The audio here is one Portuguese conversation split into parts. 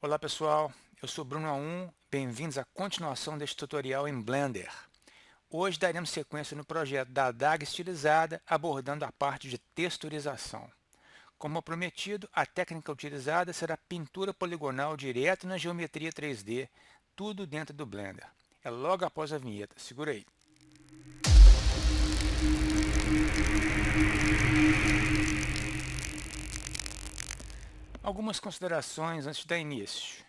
Olá pessoal, eu sou Bruno A1, bem-vindos à continuação deste tutorial em Blender. Hoje daremos sequência no projeto da adaga estilizada, abordando a parte de texturização. Como prometido, a técnica utilizada será pintura poligonal direto na geometria 3D, tudo dentro do Blender. É logo após a vinheta, segura aí. Algumas considerações antes de dar início.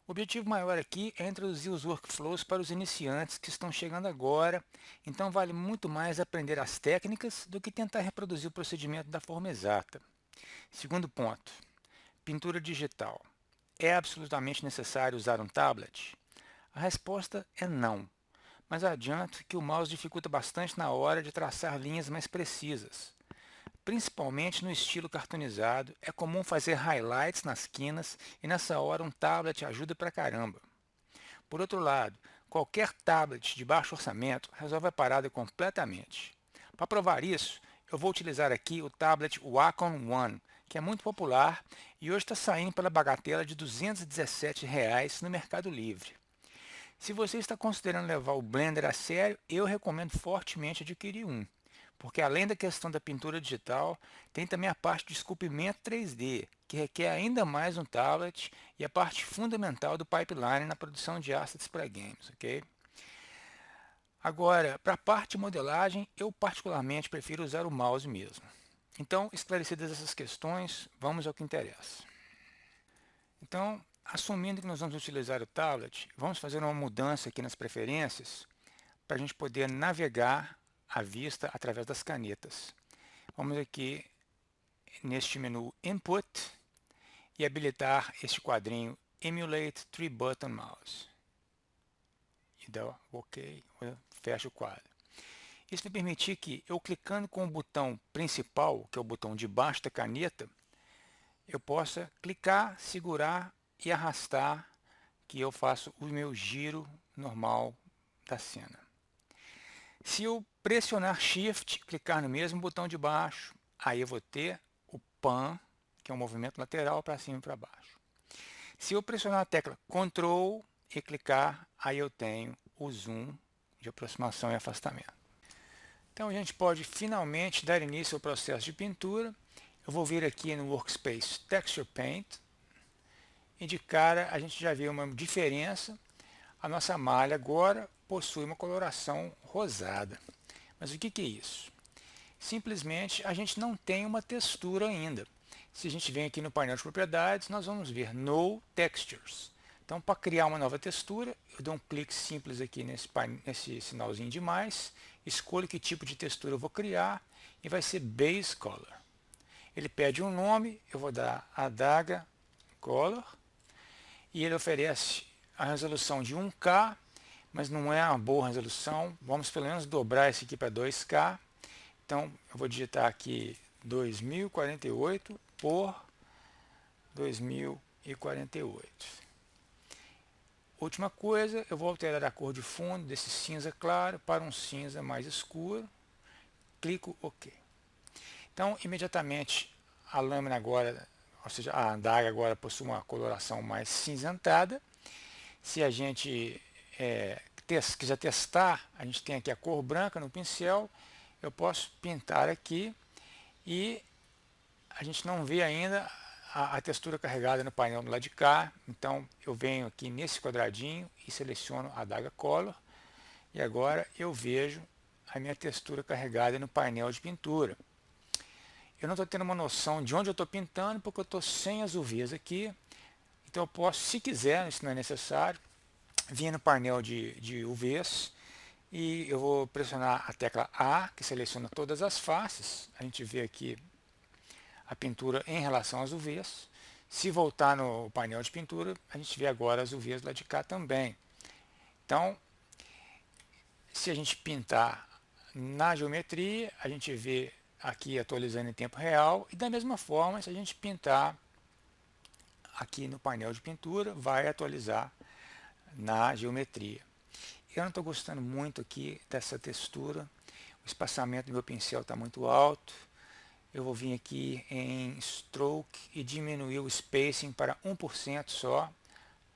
O objetivo maior aqui é introduzir os workflows para os iniciantes que estão chegando agora, então vale muito mais aprender as técnicas do que tentar reproduzir o procedimento da forma exata. Segundo ponto, pintura digital. É absolutamente necessário usar um tablet? A resposta é não, mas adianto que o mouse dificulta bastante na hora de traçar linhas mais precisas. Principalmente no estilo cartoonizado, é comum fazer highlights nas quinas e nessa hora um tablet ajuda pra caramba. Por outro lado, qualquer tablet de baixo orçamento resolve a parada completamente. Para provar isso, eu vou utilizar aqui o tablet Wacom One, que é muito popular e hoje está saindo pela bagatela de R$ 217 no Mercado Livre. Se você está considerando levar o Blender a sério, eu recomendo fortemente adquirir um, porque além da questão da pintura digital, tem também a parte de esculpimento 3D, que requer ainda mais um tablet e a parte fundamental do pipeline na produção de assets para games, ok? Agora, para a parte de modelagem, eu particularmente prefiro usar o mouse mesmo. Então, esclarecidas essas questões, vamos ao que interessa. Então, assumindo que nós vamos utilizar o tablet, vamos fazer uma mudança aqui nas preferências para a gente poder navegar à vista através das canetas. Vamos aqui neste menu Input e habilitar este quadrinho Emulate 3-Button Mouse. E dá OK, fecha o quadro. Isso vai permitir que eu clicando com o botão principal, que é o botão de baixo da caneta, eu possa clicar, segurar e arrastar, que eu faço o meu giro normal da cena. Se eu pressionar Shift, clicar no mesmo botão de baixo, aí eu vou ter o Pan, que é um movimento lateral para cima e para baixo. Se eu pressionar a tecla Ctrl e clicar, aí eu tenho o zoom de aproximação e afastamento. Então a gente pode finalmente dar início ao processo de pintura. Eu vou vir aqui no Workspace Texture Paint e de cara a gente já vê uma diferença. A nossa malha agora possui uma coloração rosada. Mas o que é isso? Simplesmente a gente não tem uma textura ainda. Se a gente vem aqui no painel de propriedades, nós vamos ver No Textures. Então, para criar uma nova textura, eu dou um clique simples aqui nesse sinalzinho de mais, escolho que tipo de textura eu vou criar e vai ser Base Color. Ele pede um nome, eu vou dar Adaga Color e ele oferece a resolução de 1K, mas não é uma boa resolução. Vamos pelo menos dobrar esse aqui para 2K. Então, eu vou digitar aqui 2048 por 2048. Última coisa, eu vou alterar a cor de fundo desse cinza claro para um cinza mais escuro. Clico OK. Então, imediatamente, a lâmina agora, ou seja, a adaga agora possui uma coloração mais cinzentada. Se a gente quiser testar, a gente tem aqui a cor branca no pincel. Eu posso pintar aqui e a gente não vê ainda a textura carregada no painel do lado de cá. Então eu venho aqui nesse quadradinho e seleciono a Adaga Color e agora eu vejo a minha textura carregada no painel de pintura. Eu não estou tendo uma noção de onde eu estou pintando porque eu estou sem as UVs aqui. Então eu posso, se quiser, isso não é necessário, vir no painel de UVs e eu vou pressionar a tecla A, que seleciona todas as faces. A gente vê aqui a pintura em relação às UVs. Se voltar no painel de pintura, a gente vê agora as UVs lá de cá também. Então, se a gente pintar na geometria, a gente vê aqui atualizando em tempo real. E da mesma forma, se a gente pintar aqui no painel de pintura, vai atualizar na geometria. Eu não estou gostando muito aqui dessa textura. O espaçamento do meu pincel está muito alto. eu vou vir aqui em Stroke e diminuir o spacing para 1% só.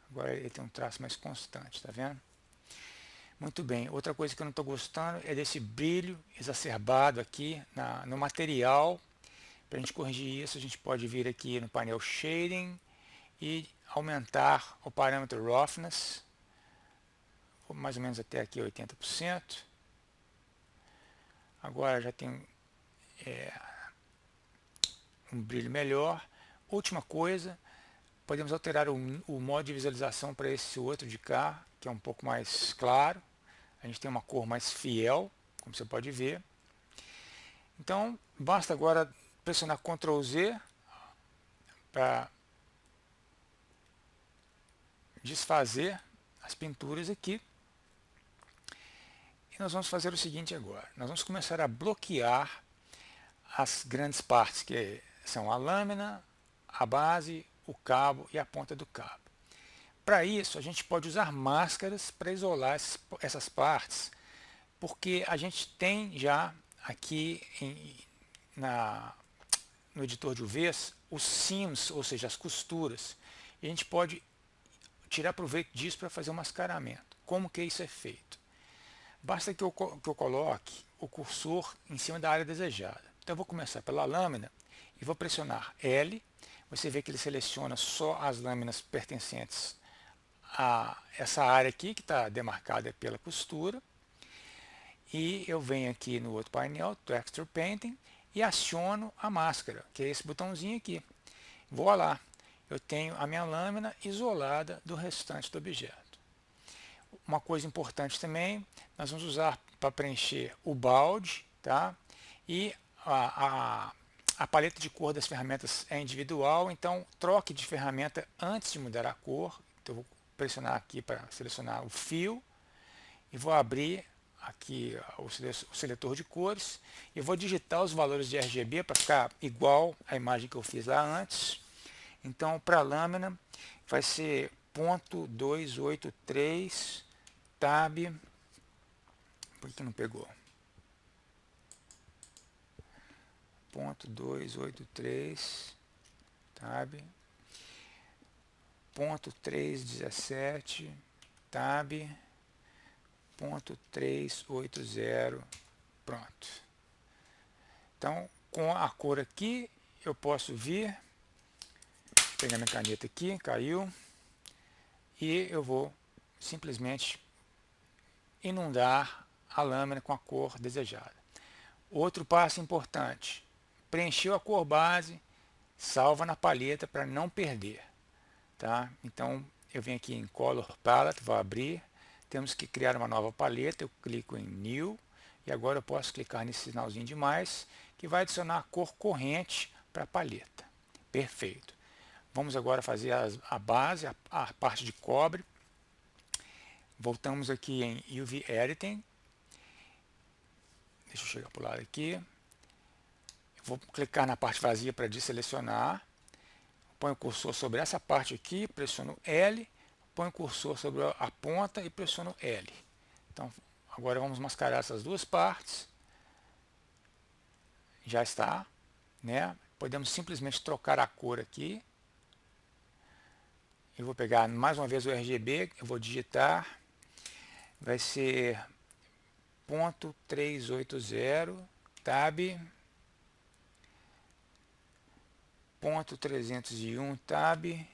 Agora ele tem um traço mais constante, tá vendo? Muito bem, outra coisa que eu não estou gostando é desse brilho exacerbado aqui no material. Para a gente corrigir isso, a gente pode vir aqui no painel Shading e aumentar o parâmetro Roughness, mais ou menos até aqui 80%. Agora já tem um brilho melhor. Última coisa, podemos alterar o modo de visualização para esse outro de cá, que é um pouco mais claro. A gente tem uma cor mais fiel, como você pode ver. Então, basta agora pressionar Ctrl Z para desfazer as pinturas aqui. E nós vamos fazer o seguinte agora. Nós vamos começar a bloquear as grandes partes, que são a lâmina, a base, o cabo e a ponta do cabo. Para isso, a gente pode usar máscaras para isolar essas partes, porque a gente tem já aqui no editor de UVs os seams, ou seja, as costuras. E a gente pode tirar proveito disso para fazer o mascaramento. Como que isso é feito? Basta que eu coloque o cursor em cima da área desejada. Então eu vou começar pela lâmina e vou pressionar L. Você vê que ele seleciona só as lâminas pertencentes a essa área aqui, que está demarcada pela costura. E eu venho aqui no outro painel, Texture Painting, e aciono a máscara, que é esse botãozinho aqui. Vou lá, eu tenho a minha lâmina isolada do restante do objeto. Uma coisa importante também, nós vamos usar para preencher o balde, tá? E a paleta de cor das ferramentas é individual, então troque de ferramenta antes de mudar a cor. Então eu vou pressionar aqui para selecionar o fio e vou abrir aqui o seletor de cores e vou digitar os valores de RGB para ficar igual à imagem que eu fiz lá antes. Então, para a lâmina vai ser .283 tab. Por que não pegou? .283 tab. .317 tab. .380. Pronto. Então, com a cor aqui, eu posso vir, pegar minha caneta aqui, caiu, e eu vou simplesmente inundar a lâmina com a cor desejada. Outro passo importante, preencheu a cor base, salva na paleta para não perder. Tá? Então, eu venho aqui em Color Palette, vou abrir, temos que criar uma nova paleta, eu clico em New, e agora eu posso clicar nesse sinalzinho de mais, que vai adicionar a cor corrente para a paleta. Perfeito. Vamos agora fazer a base, a parte de cobre. Voltamos aqui em UV Editing. Deixa eu chegar para o lado aqui. Vou clicar na parte vazia para desselecionar. Ponho o cursor sobre essa parte aqui, pressiono L. Ponho o cursor sobre a ponta e pressiono L. Então, agora vamos mascarar essas duas partes. Já está, né? Podemos simplesmente trocar a cor aqui. Eu vou pegar mais uma vez o RGB, eu vou digitar, vai ser .380 tab, .301 tab,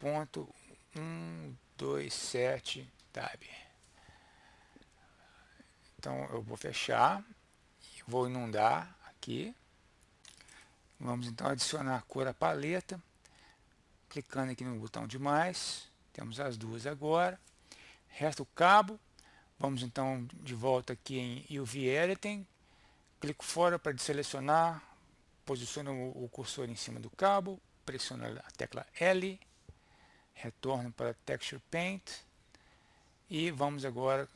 .127 tab. Então eu vou fechar, vou inundar aqui. Vamos então adicionar a cor à paleta. Clicando aqui no botão de mais, temos as duas agora. Resta o cabo. Vamos então de volta aqui em UV Editing. Clico fora para desselecionar. Posiciono o cursor em cima do cabo. Pressiono a tecla L. Retorno para Texture Paint. E vamos agora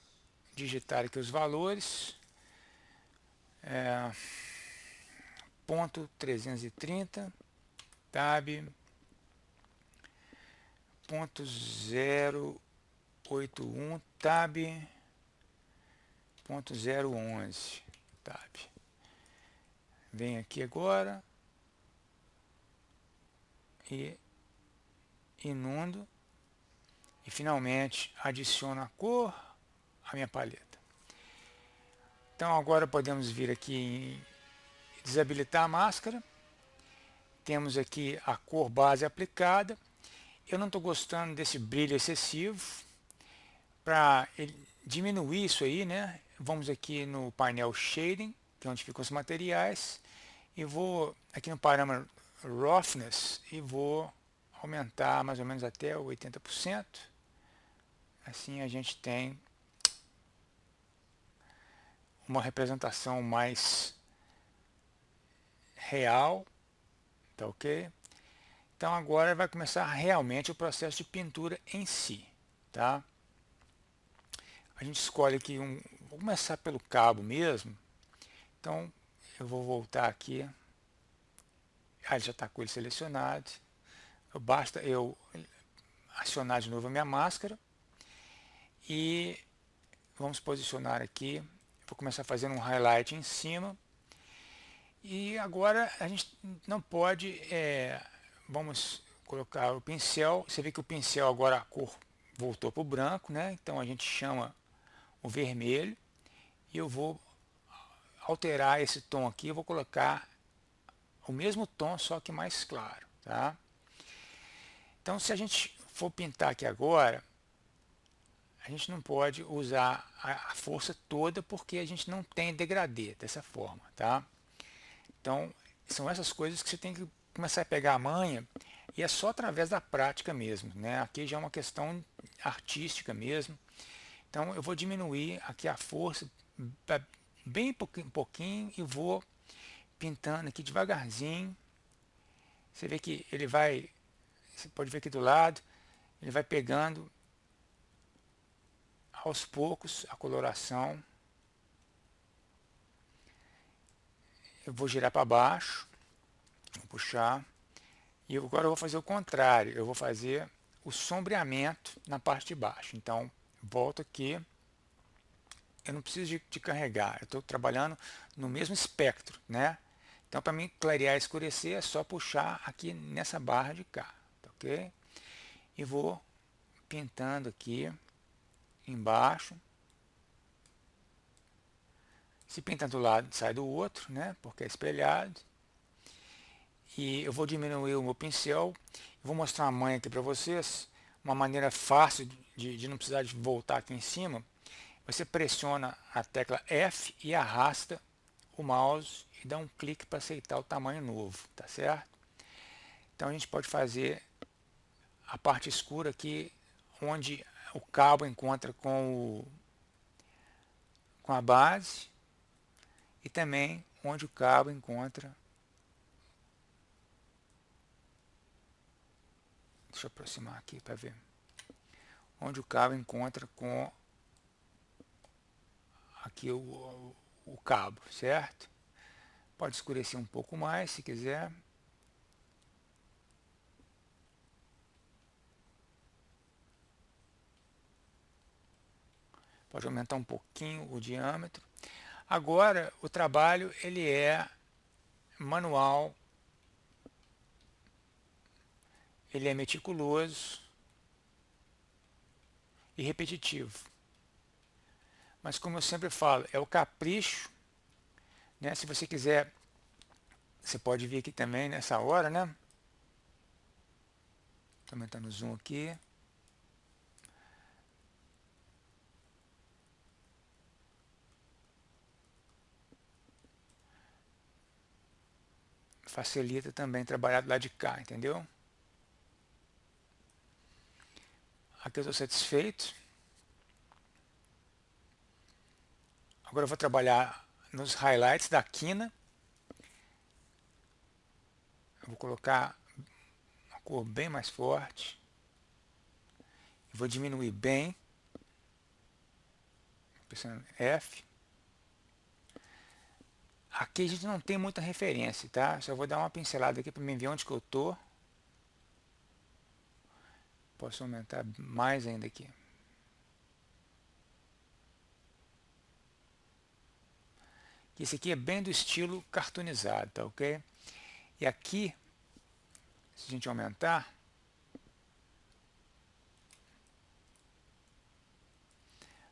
digitar aqui os valores. .330 tab. .081 tab, .011 tab. Venho aqui agora e inundo e finalmente adiciono a cor à minha paleta. Então agora podemos vir aqui em desabilitar a máscara. Temos aqui a cor base aplicada. Eu não estou gostando desse brilho excessivo. Para diminuir isso aí, né? Vamos aqui no painel Shading, que é onde ficam os materiais, e vou aqui no parâmetro Roughness e vou aumentar mais ou menos até 80%. Assim a gente tem uma representação mais real, tá ok? Então agora vai começar realmente o processo de pintura em si, tá? A gente escolhe aqui vou começar pelo cabo mesmo. Então eu vou voltar aqui. Ele já está com ele selecionado. Basta eu acionar de novo a minha máscara e vamos posicionar aqui. Vou começar fazendo um highlight em cima. E agora a gente não pode, vamos colocar o pincel. Você vê que o pincel agora a cor voltou para o branco, né? Então a gente chama o vermelho e eu vou alterar esse tom aqui. Eu vou colocar o mesmo tom, só que mais claro, tá? Então se a gente for pintar aqui agora, a gente não pode usar a força toda porque a gente não tem degradê dessa forma, tá? Então, são essas coisas que você tem que começar a pegar a manha e é só através da prática mesmo, né? Aqui já é uma questão artística mesmo. Então, eu vou diminuir aqui a força bem pouquinho e vou pintando aqui devagarzinho. Você vê que ele vai, você pode ver aqui do lado, ele vai pegando aos poucos a coloração. Eu vou girar para baixo, vou puxar, e agora eu vou fazer o contrário, eu vou fazer o sombreamento na parte de baixo. Então, volto aqui, eu não preciso de carregar, eu estou trabalhando no mesmo espectro, né? Então, para mim clarear e escurecer, é só puxar aqui nessa barra de cá, tá ok? E vou pintando aqui embaixo. Se pinta do lado, sai do outro, né? Porque é espelhado. E eu vou diminuir o meu pincel. Vou mostrar uma manha aqui para vocês. Uma maneira fácil de não precisar de voltar aqui em cima. Você pressiona a tecla F e arrasta o mouse e dá um clique para aceitar o tamanho novo, tá certo? Então a gente pode fazer a parte escura aqui, onde o cabo encontra com a base e também onde o cabo encontra. Deixa eu aproximar aqui para ver. Onde o cabo encontra com aqui o cabo, certo? Pode escurecer um pouco mais se quiser. Pode aumentar um pouquinho o diâmetro. Agora, o trabalho ele é manual, ele é meticuloso e repetitivo. Mas como eu sempre falo, é o capricho, né? Se você quiser, você pode vir aqui também nessa hora, né? Estou aumentando o zoom aqui. Facilita também trabalhar do lado de cá, entendeu? Aqui eu estou satisfeito. Agora eu vou trabalhar nos highlights da quina. Eu vou colocar uma cor bem mais forte. Vou diminuir bem. Pressionando F. Aqui a gente não tem muita referência, tá? Só vou dar uma pincelada aqui para mim ver onde que eu tô. Posso aumentar mais ainda aqui. Esse aqui é bem do estilo cartoonizado, tá ok? E aqui, se a gente aumentar,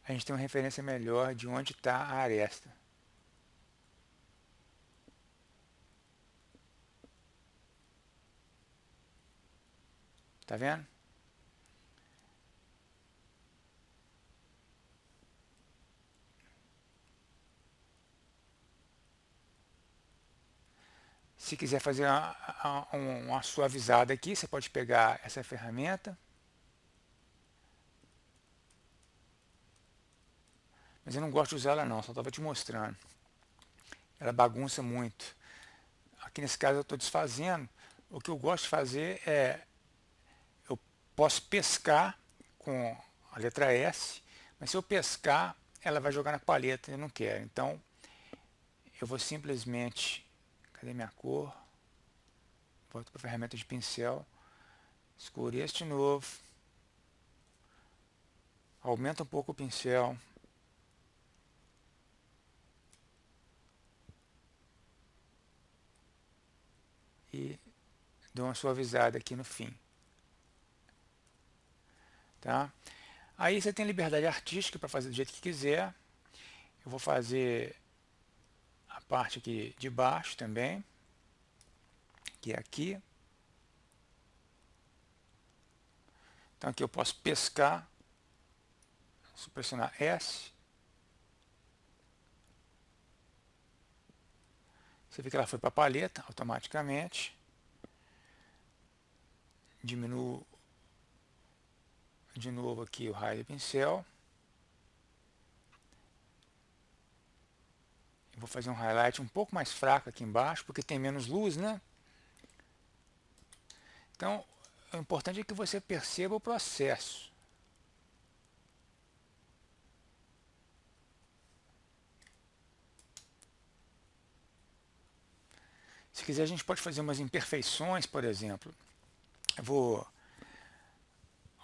a gente tem uma referência melhor de onde está a aresta. Tá vendo? Se quiser fazer uma suavizada aqui, você pode pegar essa ferramenta. Mas eu não gosto de usar ela não, só estava te mostrando. Ela bagunça muito. Aqui nesse caso eu estou desfazendo. O que eu gosto de fazer é, eu posso pescar com a letra S, mas se eu pescar, ela vai jogar na paleta, eu não quero. Então, eu vou simplesmente, cadê minha cor? Volto para a ferramenta de pincel, escureço de novo, aumenta um pouco o pincel, e dou uma suavizada aqui no fim. Tá? Aí você tem liberdade artística para fazer do jeito que quiser. Eu vou fazer a parte aqui de baixo também, que é aqui. Então aqui eu posso pescar, se eu pressionar S, você vê que ela foi para a paleta automaticamente. Diminuo de novo aqui o raio do pincel. Eu vou fazer um highlight um pouco mais fraco aqui embaixo, porque tem menos luz, né? Então, o importante é que você perceba o processo. Se quiser, a gente pode fazer umas imperfeições, por exemplo. Eu vou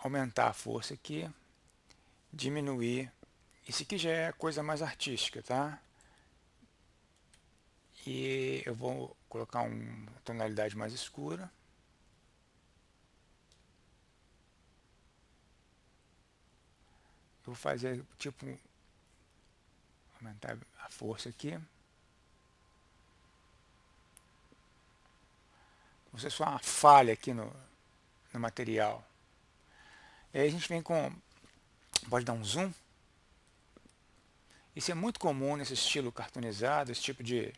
aumentar a força aqui, diminuir. Isso aqui já é coisa mais artística, tá? E eu vou colocar uma tonalidade mais escura. Eu vou fazer tipo, aumentar a força aqui. Você só uma falha aqui no material. E aí a gente vem com, pode dar um zoom. Isso é muito comum nesse estilo cartoonizado, esse tipo de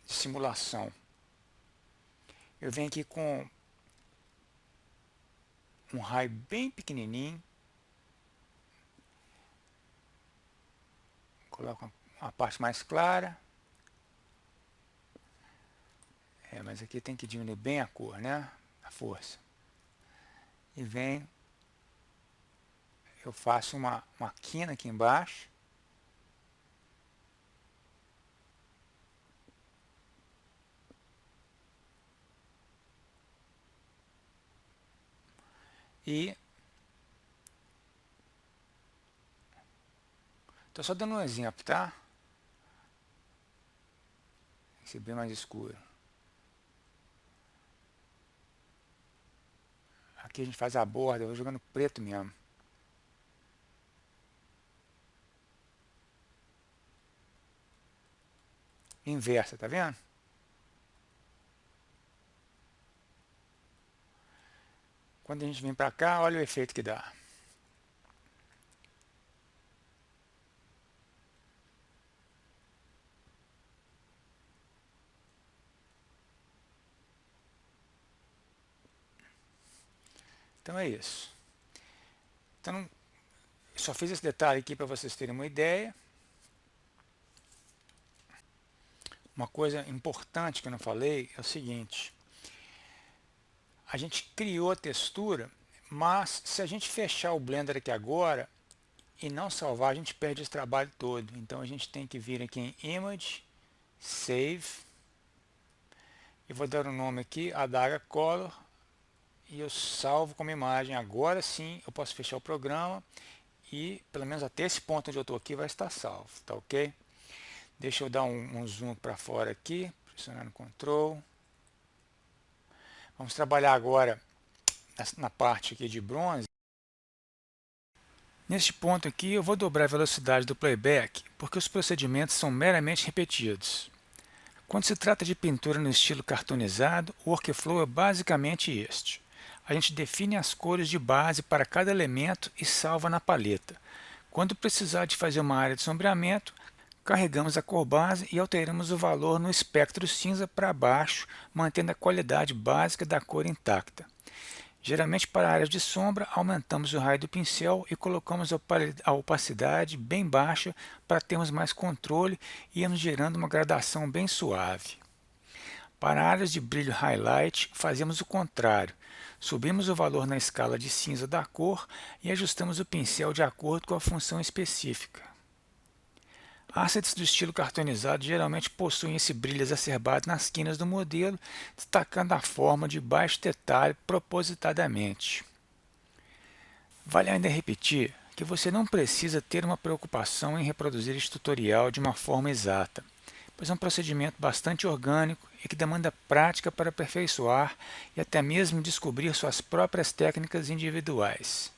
simulação. Eu venho aqui com um raio bem pequenininho, coloco uma parte mais clara. Mas aqui tem que diminuir bem a cor, né? A força. E venho, eu faço uma quina aqui embaixo. E estou só dando um exemplo, tá? Esse é bem mais escuro. Aqui a gente faz a borda, eu vou jogando preto mesmo. Inversa, tá vendo? Quando a gente vem para cá, olha o efeito que dá. Então é isso. Então, só fiz esse detalhe aqui para vocês terem uma ideia. Uma coisa importante que eu não falei é o seguinte. A gente criou a textura, mas se a gente fechar o Blender aqui agora e não salvar, a gente perde esse trabalho todo. Então a gente tem que vir aqui em Image, Save. E vou dar o nome aqui, Adaga Color. E eu salvo como imagem. Agora sim eu posso fechar o programa e pelo menos até esse ponto onde eu estou aqui vai estar salvo, tá ok? Deixa eu dar um zoom para fora aqui, pressionando Ctrl. Vamos trabalhar agora na parte aqui de bronze. Neste ponto aqui eu vou dobrar a velocidade do playback, porque os procedimentos são meramente repetidos. Quando se trata de pintura no estilo cartoonizado, o workflow é basicamente este. A gente define as cores de base para cada elemento e salva na paleta. Quando precisar de fazer uma área de sombreamento, carregamos a cor base e alteramos o valor no espectro cinza para baixo, mantendo a qualidade básica da cor intacta. Geralmente para áreas de sombra, aumentamos o raio do pincel e colocamos a opacidade bem baixa para termos mais controle e irmos gerando uma gradação bem suave. Para áreas de brilho highlight, fazemos o contrário. Subimos o valor na escala de cinza da cor e ajustamos o pincel de acordo com a função específica. Assets do estilo cartoonizado geralmente possuem esse brilho exacerbado nas quinas do modelo, destacando a forma de baixo detalhe propositadamente. Vale ainda repetir que você não precisa ter uma preocupação em reproduzir este tutorial de uma forma exata, pois é um procedimento bastante orgânico e que demanda prática para aperfeiçoar e até mesmo descobrir suas próprias técnicas individuais.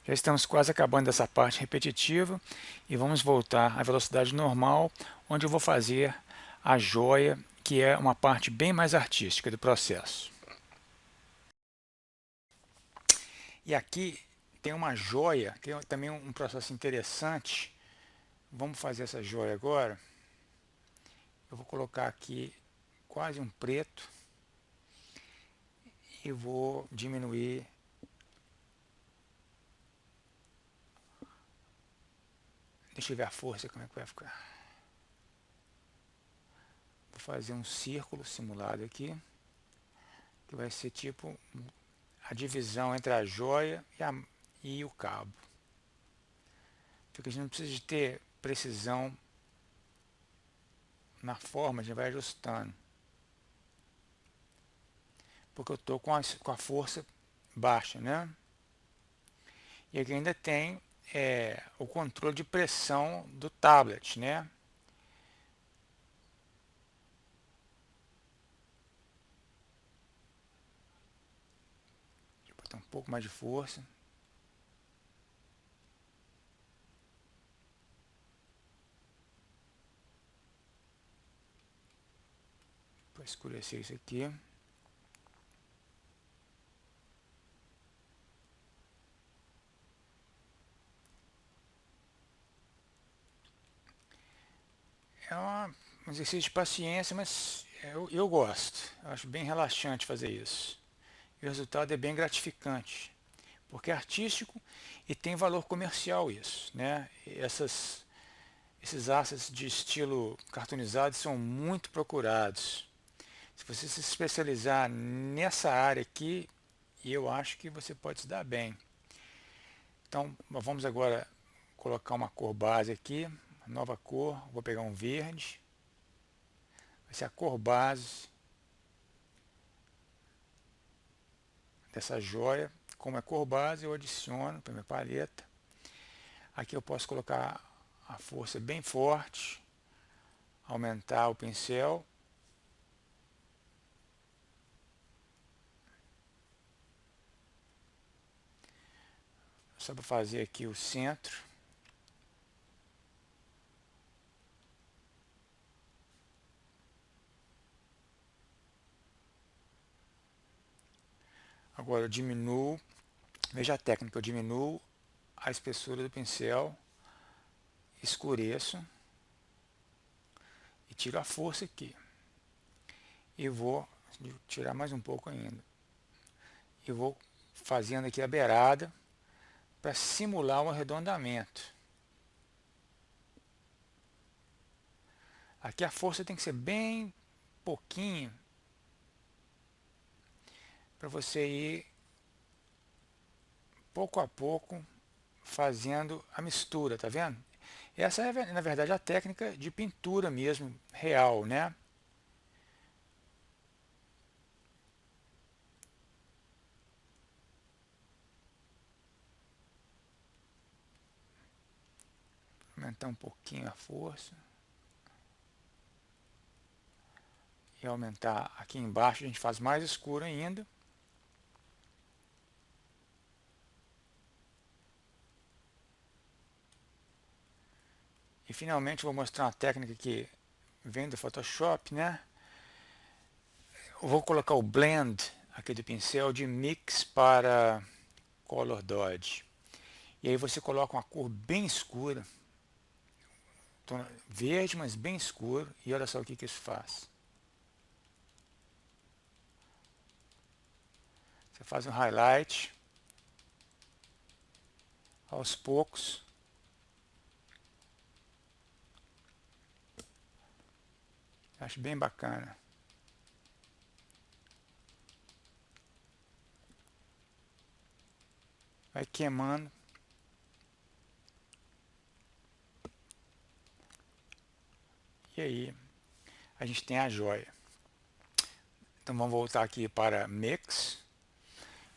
Já estamos quase acabando essa parte repetitiva e vamos voltar à velocidade normal, onde eu vou fazer a joia, que é uma parte bem mais artística do processo. E aqui tem uma joia, que é também um processo interessante. Vamos fazer essa joia agora. Eu vou colocar aqui quase um preto e vou diminuir deixa eu ver a força, como é que vai ficar. Vou fazer um círculo simulado aqui, que vai ser tipo a divisão entre a joia e o cabo. Porque a gente não precisa de ter precisão na forma, a gente vai ajustando. Porque eu estou com a força baixa, né? E aqui ainda tem o controle de pressão do tablet, né? Deixa eu botar um pouco mais de força. Para escurecer isso aqui. É um exercício de paciência, mas eu gosto. Eu acho bem relaxante fazer isso. E o resultado é bem gratificante, porque é artístico e tem valor comercial isso, né? Esses assets de estilo cartoonizado são muito procurados. Se você se especializar nessa área aqui, eu acho que você pode se dar bem. Então, vamos agora colocar uma cor base aqui, nova cor, vou pegar um verde. Vai ser a cor base dessa joia. Como é cor base, eu adiciono para minha paleta. Aqui eu posso colocar a força bem forte, aumentar o pincel. Só para fazer aqui o centro. Agora eu diminuo, veja a técnica, eu diminuo a espessura do pincel, escureço e tiro a força aqui. E vou tirar mais um pouco ainda. E vou fazendo aqui a beirada para simular um arredondamento. Aqui a força tem que ser bem pouquinho para você ir pouco a pouco fazendo a mistura, tá vendo? Essa é, na verdade, a técnica de pintura mesmo, real, né? aumentar um pouquinho a força. E aumentar aqui embaixo, a gente faz mais escuro ainda. E finalmente vou mostrar uma técnica que vem do Photoshop, né? Eu vou colocar o blend aqui do pincel de mix para color dodge. E aí você coloca uma cor bem escura, verde, mas bem escuro, e olha só o que isso faz. Você faz um highlight aos poucos. Acho bem bacana. Vai queimando. E aí, a gente tem a joia. Então vamos voltar aqui para Mix.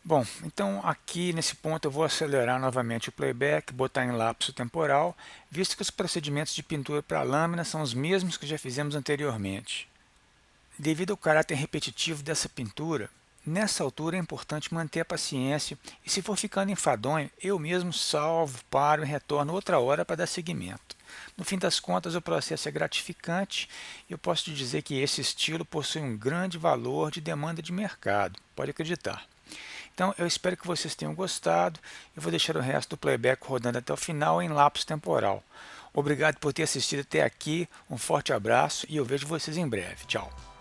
Bom, então aqui nesse ponto eu vou acelerar novamente o playback, botar em lapso temporal, visto que os procedimentos de pintura para lâmina são os mesmos que já fizemos anteriormente. Devido ao caráter repetitivo dessa pintura, nessa altura é importante manter a paciência e, se for ficando enfadonho, eu mesmo salvo, paro e retorno outra hora para dar seguimento. No fim das contas, o processo é gratificante e eu posso te dizer que esse estilo possui um grande valor de demanda de mercado, pode acreditar. Então, eu espero que vocês tenham gostado. Eu vou deixar o resto do playback rodando até o final em lapso temporal. Obrigado por ter assistido até aqui, um forte abraço e eu vejo vocês em breve. Tchau!